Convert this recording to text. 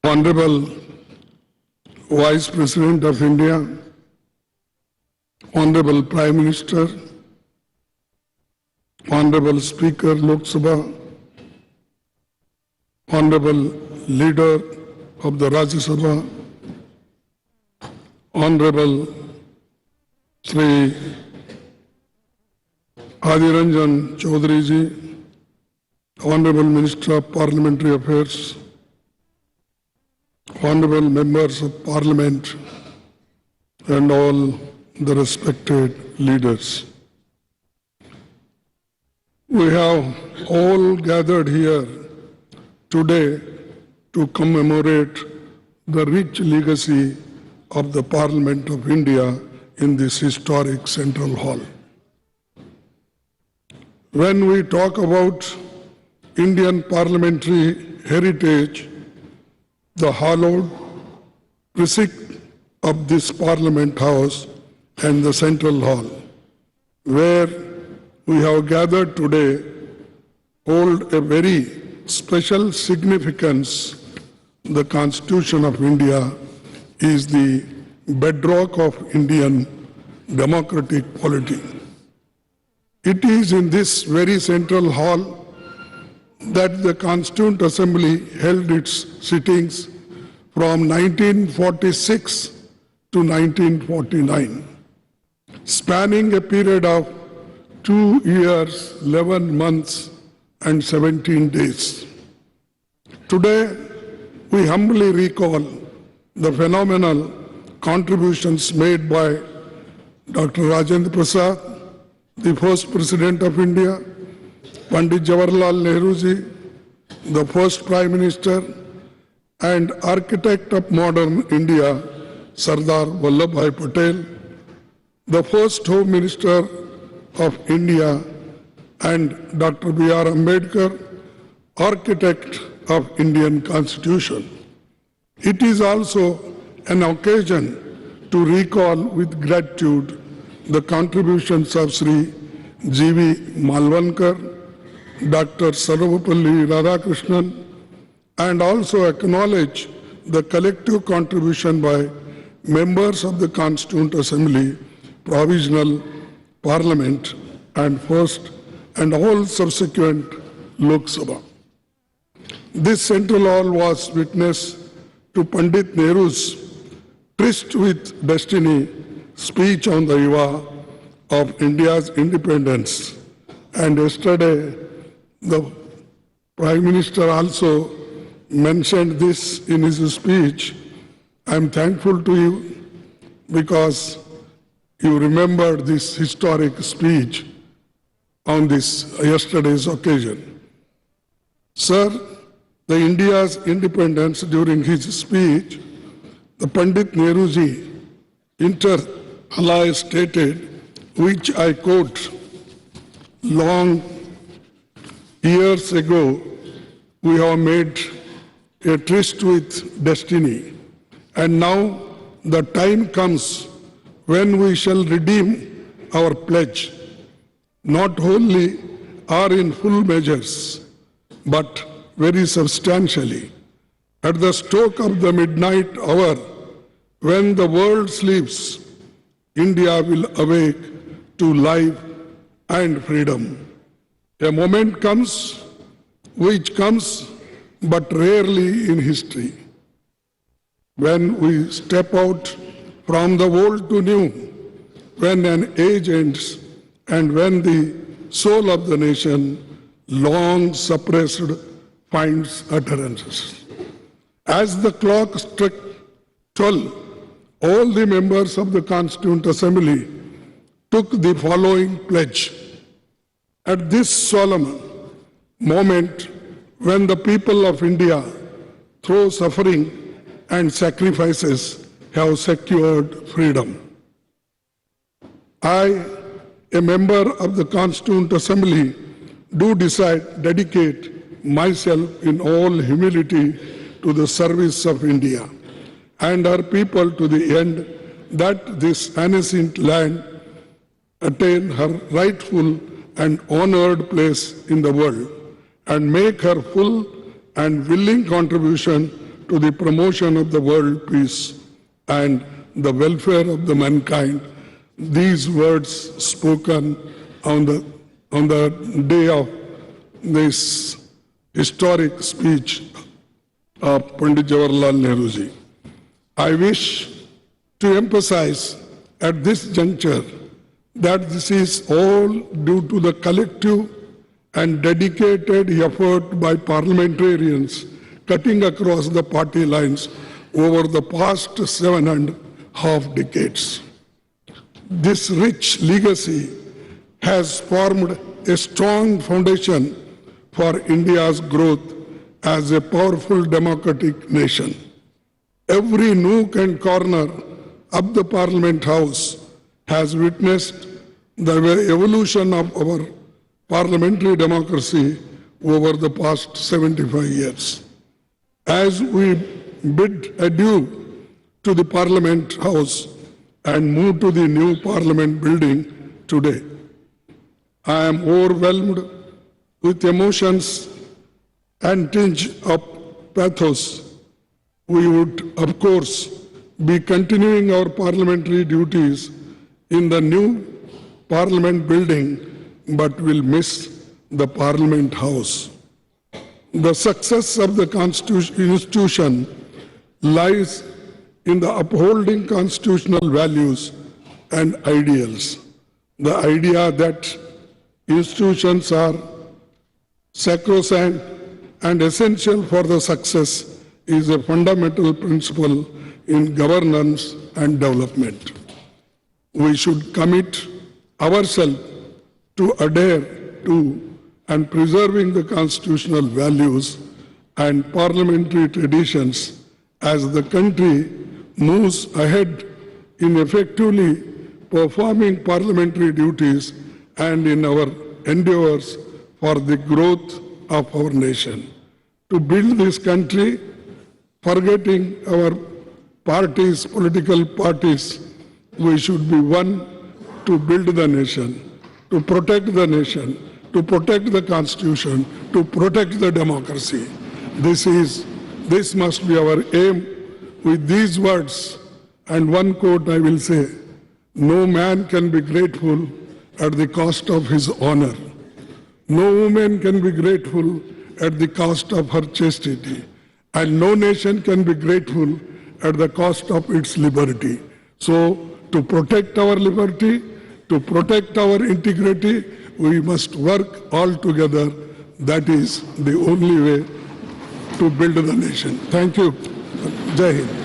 Honorable Vice President of India, Honorable Prime Minister, Honorable Speaker Lok Sabha, Honorable Leader of the Rajya Sabha, Honorable Sri Adiranjan Chaudhary ji, Honorable Minister of Parliamentary Affairs, Honorable Members of Parliament, and all the respected leaders. We have all gathered here today to commemorate the rich legacy of the Parliament of India in this historic Central Hall. When we talk about Indian parliamentary heritage, the hallowed precinct of this Parliament House and the Central Hall, where we have gathered today, hold a very special significance. The Constitution of India is the bedrock of Indian democratic polity. It is in this very Central Hall that the Constituent Assembly held its sittings from 1946 to 1949, spanning a period of 2 years, 11 months, and 17 days. Today, we humbly recall the phenomenal contributions made by Dr. Rajendra Prasad, the first President of India, Pandit Jawaharlal Nehru ji, the first Prime Minister, and architect of modern India, Sardar Vallabhbhai Patel, the first Home Minister of India, and Dr. B.R. Ambedkar, architect of Indian Constitution. It is also an occasion to recall with gratitude the contributions of Sri G.V. Malvankar, Dr. Sarvapalli Radhakrishnan, and also acknowledge the collective contribution by members of the Constituent Assembly, Provisional Parliament, and first and all subsequent Lok Sabha. This Central Hall was witness to Pandit Nehru's tryst with destiny speech on the eve of India's independence. And yesterday, the Prime Minister also mentioned this in his speech. I am thankful to you because you remembered this historic speech on this yesterday's occasion. Sir, the India's independence, during his speech, the Pandit Nehruji inter alia stated, which I quote, long years ago, we have made a tryst with destiny, and now the time comes when we shall redeem our pledge, not wholly or in full measures, but very substantially. At the stroke of the midnight hour, when the world sleeps, India will awake to life and freedom. A moment comes, which comes but rarely in history, when we step out from the old to new, when an age ends, and when the soul of the nation, long suppressed, finds utterances. As the clock struck 12, all the members of the Constituent Assembly took the following pledge. At this solemn moment, when the people of India, through suffering and sacrifices, have secured freedom, I, a member of the Constituent Assembly, do dedicate myself in all humility to the service of India and her people, to the end that this ancient land attain her rightful and honored place in the world, and make her full and willing contribution to the promotion of the world peace and the welfare of the mankind. These words spoken on the day of this historic speech of Pandit Jawaharlal Nehru ji. I wish to emphasize at this juncture that this is all due to the collective and dedicated effort by parliamentarians cutting across the party lines over the past 7.5 decades. This rich legacy has formed a strong foundation for India's growth as a powerful democratic nation. Every nook and corner of the Parliament House has witnessed the evolution of our parliamentary democracy over the past 75 years. As we bid adieu to the Parliament House and move to the new Parliament building today, I am overwhelmed with emotions and tinge of pathos. We would, of course, be continuing our parliamentary duties in the new Parliament building, but will miss the Parliament House. The success of the institution lies in the upholding constitutional values and ideals. The idea that institutions are sacrosanct and essential for the success is a fundamental principle in governance and development. We should commit ourselves to adhere to and preserving the constitutional values and parliamentary traditions as the country moves ahead in effectively performing parliamentary duties and in our endeavors for the growth of our nation. To build this country, forgetting our parties, political parties, we should be one to build the nation, to protect the nation, to protect the Constitution, to protect the democracy. This must be our aim. With these words and one quote I will say, no man can be grateful at the cost of his honor. No woman can be grateful at the cost of her chastity. And no nation can be grateful at the cost of its liberty. So, to protect our liberty, to protect our integrity, we must work all together. That is the only way to build the nation. Thank you. Jai Hind.